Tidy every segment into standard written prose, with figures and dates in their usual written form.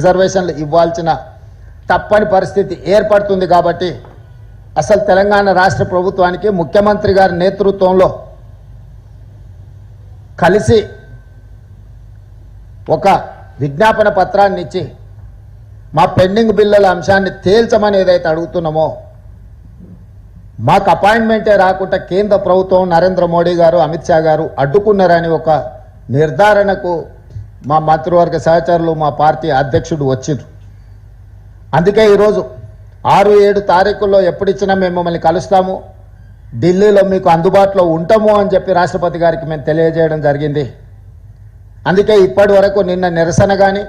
రిజర్వేషన్లు ఇవ్వాల్సిన తప్పని పరిస్థితి ఏర్పడుతుంది కాబట్టి అసలు తెలంగాణ రాష్ట్ర ప్రభుత్వానికి ముఖ్యమంత్రి గారి నేతృత్వంలో కలిసి ఒక విజ్ఞాపన పత్రాన్ని ఇచ్చి మా పెండింగ్ బిల్లుల అంశాన్ని తేల్చమని ఏదైతే అడుగుతున్నామో మాకు అపాయింట్మెంటే రాకుండా కేంద్ర ప్రభుత్వం నరేంద్ర మోడీ గారు అమిత్ షా గారు అడ్డుకున్నారని ఒక నిర్ధారణకు మా మంత్రివర్గ సహచరులు మా పార్టీ అధ్యక్షుడు వచ్చిండ్రు. అందుకే ఈరోజు 6-7 తారీఖుల్లో ఎప్పుడిచ్చినా మేము మిమ్మల్ని కలుస్తాము, ఢిల్లీలో మీకు అందుబాటులో ఉంటాము అని చెప్పి రాష్ట్రపతి గారికి మేము తెలియజేయడం జరిగింది. అందుకే ఇప్పటి వరకు నిన్న నిరసన కానీ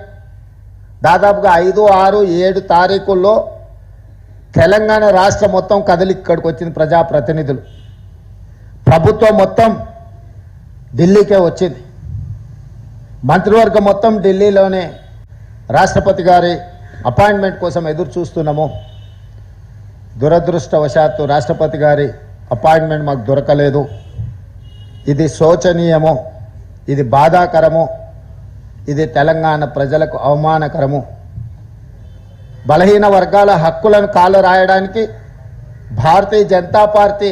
దాదాపుగా 5, 6, 7 తారీఖుల్లో తెలంగాణ రాష్ట్రం మొత్తం కదిలి ఇక్కడికి వచ్చింది. ప్రజాప్రతినిధులు ప్రభుత్వం మొత్తం ఢిల్లీకే వచ్చింది. మంత్రివర్గం మొత్తం ఢిల్లీలోనే రాష్ట్రపతి గారి అపాయింట్మెంట్ కోసం ఎదురు చూస్తున్నాము. దురదృష్టవశాత్తు రాష్ట్రపతి గారి అపాయింట్మెంట్ మాకు దొరకలేదు. ఇది శోచనీయము, ఇది బాధాకరము, ఇది తెలంగాణ ప్రజలకు అవమానకరము. బలహీన వర్గాల హక్కులను కాలు రాయడానికి భారతీయ జనతా పార్టీ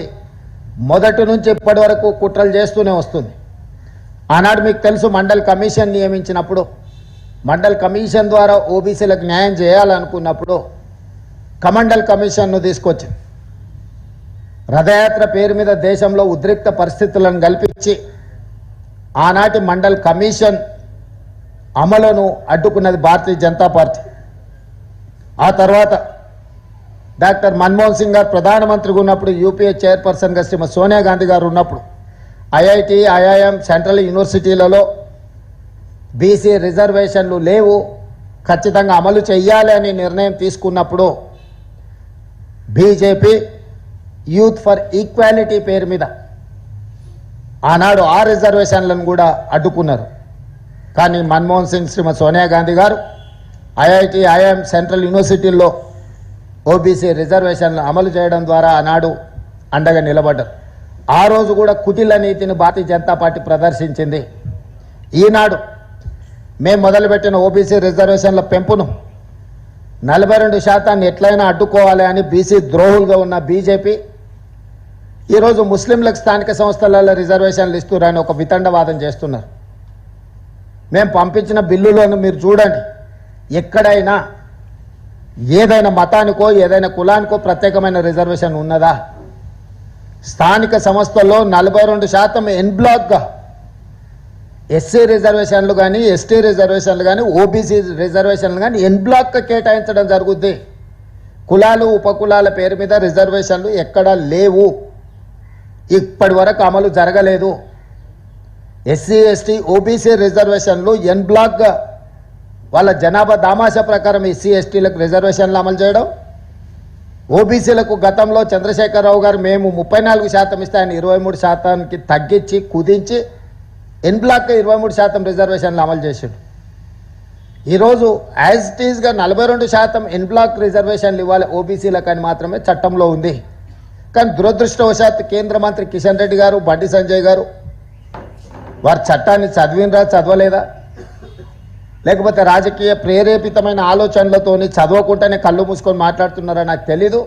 మొదటి నుంచి ఇప్పటి వరకు కుట్రలు చేస్తూనే వస్తుంది. ఆనాడు మీకు తెలుసు, మండల్ కమిషన్ నియమించినప్పుడు, మండల్ కమిషన్ ద్వారా ఓబీసీలకు న్యాయం చేయాలనుకున్నప్పుడు కమండల్ కమిషన్ను తీసుకొచ్చింది. రథయాత్ర పేరు మీద దేశంలో ఉద్రిక్త పరిస్థితులను కల్పించి ఆనాటి మండల్ కమిషన్ అమలును అడ్డుకున్నది భారతీయ జనతా పార్టీ. ఆ తర్వాత డాక్టర్ మన్మోహన్ సింగ్ గారు ప్రధానమంత్రిగా ఉన్నప్పుడు, యూపీఏ చైర్పర్సన్గా శ్రీమతి సోనియా గాంధీ గారు ఉన్నప్పుడు ఐఐటి, ఐఐఎం, సెంట్రల్ యూనివర్సిటీలలో బీసీ రిజర్వేషన్లు లేవు, ఖచ్చితంగా అమలు చేయాలి అని నిర్ణయం తీసుకున్నప్పుడు బీజేపీ యూత్ ఫర్ ఈక్వాలిటీ పేరు మీద ఆనాడు ఆ రిజర్వేషన్లను కూడా అడ్డుకున్నారు. కానీ మన్మోహన్ సింగ్, శ్రీమతి సోనియా గాంధీ గారు ఐఐటి, ఐఐఎం, సెంట్రల్ యూనివర్సిటీల్లో ఓబీసీ రిజర్వేషన్లు అమలు చేయడం ద్వారా ఆనాడు అండగా నిలబడ్డారు. ఆ రోజు కూడా కుటిల నీతిని భారతీయ జనతా పార్టీ ప్రదర్శించింది. ఈనాడు మేము మొదలుపెట్టిన ఓబీసీ రిజర్వేషన్ల పెంపును 42% ఎట్లయినా అడ్డుకోవాలి అని బీసీ ద్రోహులుగా ఉన్న బీజేపీ ఈరోజు ముస్లింలకు స్థానిక సంస్థలలో రిజర్వేషన్లు ఇస్తున్నారని ఒక వితండవాదం చేస్తున్నారు. మేము పంపించిన బిల్లులను మీరు చూడండి, ఎక్కడైనా ఏదైనా మతానికో ఏదైనా కులానికో ప్రత్యేకమైన రిజర్వేషన్ ఉన్నదా? స్థానిక సంస్థల్లో 42% ఎన్ బ్లాక్గా ఎస్సీ రిజర్వేషన్లు కానీ, ఎస్టీ రిజర్వేషన్లు కానీ, ఓబీసీ రిజర్వేషన్లు కానీ ఎన్ బ్లాక్గా కేటాయించడం జరుగుద్ది. కులాలు, ఉపకులాల పేరు మీద రిజర్వేషన్లు ఎక్కడా లేవు, ఇప్పటి వరకు అమలు జరగలేదు. ఎస్సీ, ఎస్టీ, ఓబీసీ రిజర్వేషన్లు ఎన్ బ్లాక్గా వాళ్ళ జనాభా దామాషా ప్రకారం ఎస్సీ, ఎస్టీలకు రిజర్వేషన్లు అమలు చేయడం, ఓబీసీలకు గతంలో చంద్రశేఖరరావు గారు మేము 34% ఇస్తే ఆయన 23%కి తగ్గించి కుదించి ఎన్ బ్లాక్గా 23% రిజర్వేషన్లు అమలు చేశాడు. ఈరోజు యాజ్ ఇట్ ఈజ్గా 42% ఎన్ బ్లాక్ రిజర్వేషన్లు ఇవ్వాలి ఓబీసీలకు అని మాత్రమే చట్టంలో ఉంది. కానీ దురదృష్టవశాత్తు కేంద్ర మంత్రి కిషన్ రెడ్డి గారు, బండి సంజయ్ గారు వారు చట్టాన్ని చదివినరా, చదవలేదా, లేకపోతే రాజకీయ ప్రేరేపితమైన ఆలోచనలతోని చదవకుండానే కళ్ళు మూసుకొని మాట్లాడుతున్నారా నాకు తెలీదు.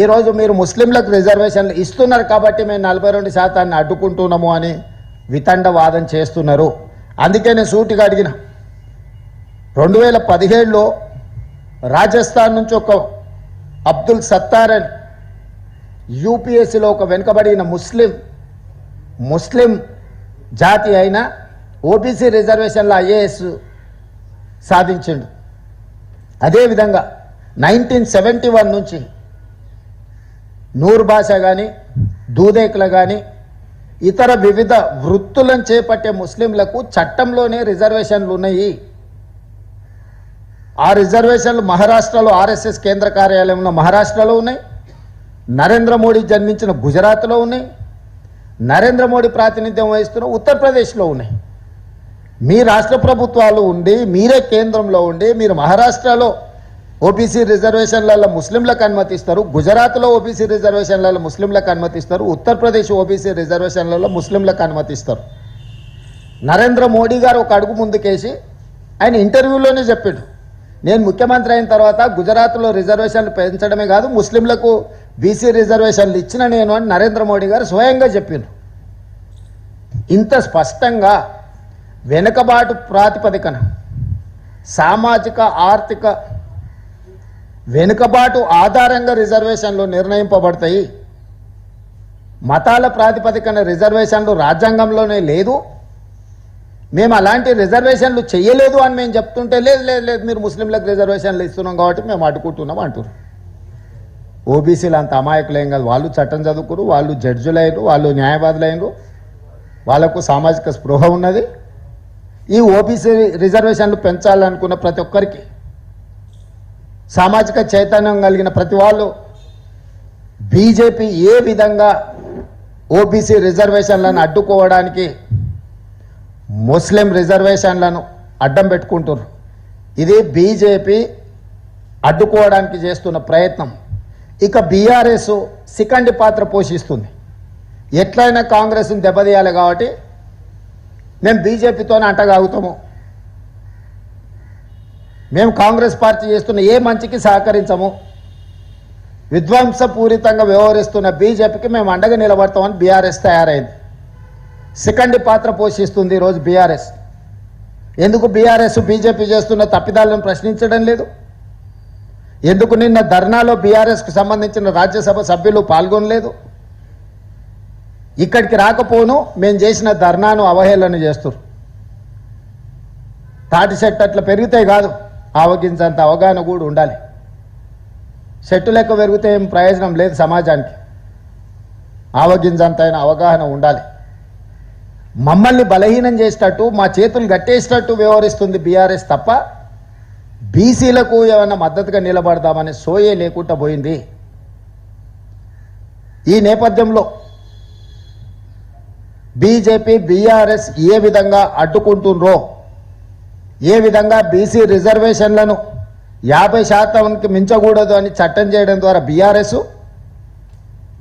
ఈరోజు మీరు ముస్లింలకు రిజర్వేషన్లు ఇస్తున్నారు కాబట్టి మేము 42% అడ్డుకుంటున్నాము అని వితండవాదం చేస్తున్నారు. అందుకే నేను సూటిగా అడిగిన, 2017లో రాజస్థాన్ నుంచి ఒక అబ్దుల్ సత్తార్ అని యూపీఎస్సీలో ఒక వెనుకబడిన ముస్లిం జాతి అయిన ఓబీసీ రిజర్వేషన్ల ఐఏఎస్ సాధించిండు. అదేవిధంగా 1971 నుంచి నూర్ భాష కానీ, దూదేకుల కానీ, ఇతర వివిధ వృత్తులను చేపట్టే ముస్లింలకు చట్టంలోనే రిజర్వేషన్లు ఉన్నాయి. ఆ రిజర్వేషన్లు మహారాష్ట్రలో ఆర్ఎస్ఎస్ కేంద్ర కార్యాలయంలో మహారాష్ట్రలో ఉన్నాయి, నరేంద్ర మోడీ జన్మించిన గుజరాత్లో ఉన్నాయి, నరేంద్ర మోడీ ప్రాతినిధ్యం వహిస్తున్న ఉత్తరప్రదేశ్లో ఉన్నాయి. మీ రాష్ట్ర ప్రభుత్వాలు ఉండి, మీరే కేంద్రంలో ఉండి, మీరు మహారాష్ట్రలో ఓబీసీ రిజర్వేషన్లలో ముస్లింలకు అనుమతిస్తారు, గుజరాత్లో ఓబీసీ రిజర్వేషన్లలో ముస్లింలకు అనుమతిస్తారు, ఉత్తరప్రదేశ్ ఓబీసీ రిజర్వేషన్లలో ముస్లింలకు అనుమతిస్తారు. నరేంద్ర మోడీ గారు ఒక అడుగు ముందుకేసి ఆయన ఇంటర్వ్యూలోనే చెప్పాడు, నేను ముఖ్యమంత్రి అయిన తర్వాత గుజరాత్లో రిజర్వేషన్లు పెంచడమే కాదు ముస్లింలకు బీసీ రిజర్వేషన్లు ఇచ్చిన నేను అని నరేంద్ర మోడీ గారు స్వయంగా చెప్పారు. ఇంత స్పష్టంగా వెనుకబాటు ప్రాతిపదికన సామాజిక ఆర్థిక వెనుకబాటు ఆధారంగా రిజర్వేషన్లు నిర్ణయింపబడతాయి, మతాల ప్రాతిపదికన రిజర్వేషన్లు రాజ్యాంగంలోనే లేదు, మేము అలాంటి రిజర్వేషన్లు చేయలేదు అని మేము చెప్తుంటే లేదు లేదు లేదు మీరు ముస్లింలకు రిజర్వేషన్లు ఇస్తున్నాం కాబట్టి మేము అడ్డుకుంటున్నాం అంటారు. ఓబీసీలు అంత అమాయకులేం కాదు, వాళ్ళు చట్టం చదువుకురు, వాళ్ళు జడ్జులైనరు, వాళ్ళు న్యాయవాదులైనరు, వాళ్లకు సామాజిక స్పృహ ఉన్నది. ఈ ఓబీసీ రిజర్వేషన్లు పెంచాలనుకున్న ప్రతి ఒక్కరికి సామాజిక చైతన్యం కలిగిన ప్రతి వాళ్ళు బీజేపీ ఏ విధంగా ఓబీసీ రిజర్వేషన్లను అడ్డుకోవడానికి ముస్లిం రిజర్వేషన్లను అడ్డం పెట్టుకుంటున్నారు. ఇది బీజేపీ అడ్డుకోవడానికి చేస్తున్న ప్రయత్నం. ఇక బీఆర్ఎస్ సికండి పాత్ర పోషిస్తుంది. ఎట్లయినా కాంగ్రెస్ని దెబ్బతీయాలి కాబట్టి మేము బీజేపీతోనే అంటగాగుతాము, మేము కాంగ్రెస్ పార్టీ చేస్తున్న ఏ మంచికి సహకరించము, విధ్వంసపూరితంగా వ్యవహరిస్తున్న బీజేపీకి మేము అండగా నిలబడతామని బీఆర్ఎస్ తయారైంది. సెకండ్ పాత్ర పోషిస్తుంది ఈరోజు బీఆర్ఎస్. ఎందుకు బీఆర్ఎస్ బీజేపీ చేస్తున్న తప్పిదాలను ప్రశ్నించడం లేదు? ఎందుకు నిన్న ధర్నాలో బీఆర్ఎస్కు సంబంధించిన రాజ్యసభ సభ్యులు పాల్గొనలేదు? ఇక్కడికి రాకపోను మేము చేసిన ధర్నాను అవహేళన చేస్తారు. తాటి చెట్టు అట్లా పెరిగితే కాదు, ఆవగించంత అవగాహన కూడా ఉండాలి. చెట్టు లెక్క పెరిగితే ఏం ప్రయోజనం లేదు సమాజానికి, ఆవగించంత అయిన అవగాహన ఉండాలి. మమ్మల్ని బలహీనం చేసేటట్టు మా చేతులు గట్టేసేటట్టు వ్యవహరిస్తుంది బీఆర్ఎస్ తప్ప బీసీలకు ఏమైనా మద్దతుగా నిలబడదామని సోయే లేకుండా పోయింది. ఈ నేపథ్యంలో బీజేపీ బీఆర్ఎస్ ఏ విధంగా అడ్డుకుంటుండ్రో, ఏ విధంగా బీసీ రిజర్వేషన్లను 50% మించకూడదు అని చట్టం చేయడం ద్వారా బీఆర్ఎస్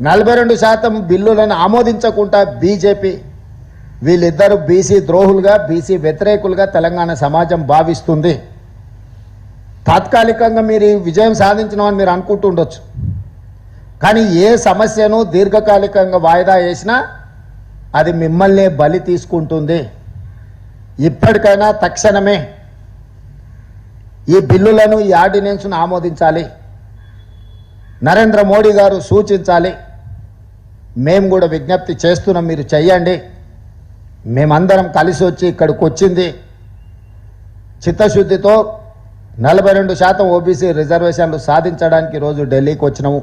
42% బిల్లులను ఆమోదించకుండా బీజేపీ, వీళ్ళిద్దరూ బీసీ ద్రోహులుగా బీసీ వ్యతిరేకులుగా తెలంగాణ సమాజం భావిస్తుంది. తాత్కాలికంగా మీరు విజయం సాధించినామని మీరు అనుకుంటుండొచ్చు, కానీ ఏ సమస్యను దీర్ఘకాలికంగా వాయిదా వేసినా అది మిమ్మల్నే బలి తీసుకుంటుంది. ఇప్పటికైనా తక్షణమే ఈ బిల్లులను ఈ ఆర్డినెన్స్ను ఆమోదించాలి, నరేంద్ర మోడీ గారు సూచించాలి. మేము కూడా విజ్ఞప్తి చేస్తున్నాం, మీరు చెయ్యండి. మేమందరం కలిసి వచ్చి ఇక్కడికి వచ్చింది చిత్తశుద్ధితో 42% ఓబీసీ రిజర్వేషన్లు సాధించడానికి రోజు ఢిల్లీకి వచ్చినాము.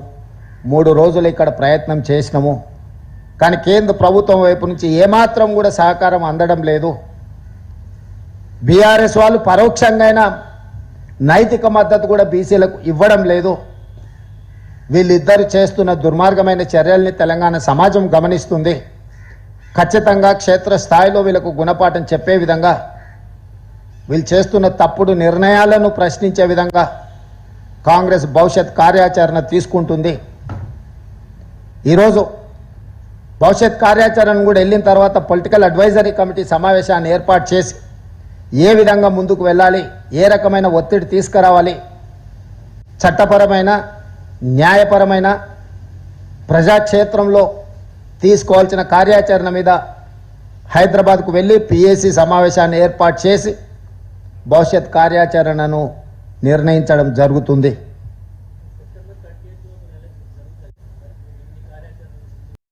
3 రోజులు ఇక్కడ ప్రయత్నం చేసినాము, కానీ కేంద్ర ప్రభుత్వం వైపు నుంచి ఏమాత్రం కూడా సహకారం అందడం లేదు. బీఆర్ఎస్ వాళ్ళు పరోక్షంగా నైతిక మద్దతు కూడా బీసీలకు ఇవ్వడం లేదు. వీళ్ళిద్దరు చేస్తున్న దుర్మార్గమైన చర్యల్ని తెలంగాణ సమాజం గమనిస్తుంది. ఖచ్చితంగా క్షేత్రస్థాయిలో వీళ్ళకు గుణపాఠం చెప్పే విధంగా, వీళ్ళు చేస్తున్న తప్పుడు నిర్ణయాలను ప్రశ్నించే విధంగా కాంగ్రెస్ భవిష్యత్ కార్యాచరణ తీసుకుంటుంది. ఈరోజు భవిష్యత్ కార్యాచరణ కూడా వెళ్ళిన తర్వాత పొలిటికల్ అడ్వైజరీ కమిటీ సమావేశాన్ని ఏర్పాటు చేసి ఏ విధంగా ముందుకు వెళ్ళాలి, ఏ రకమైన ఒత్తిడి తీసుకురావాలి, చట్టపరమైన న్యాయపరమైన ప్రజాక్షేత్రంలో తీసుకోవాల్సిన కార్యాచరణ మీద హైదరాబాద్కు వెళ్ళి పిఏసీ సమావేశాన్ని ఏర్పాటు చేసి భవిష్యత్ కార్యాచరణను నిర్ణయించడం జరుగుతుంది.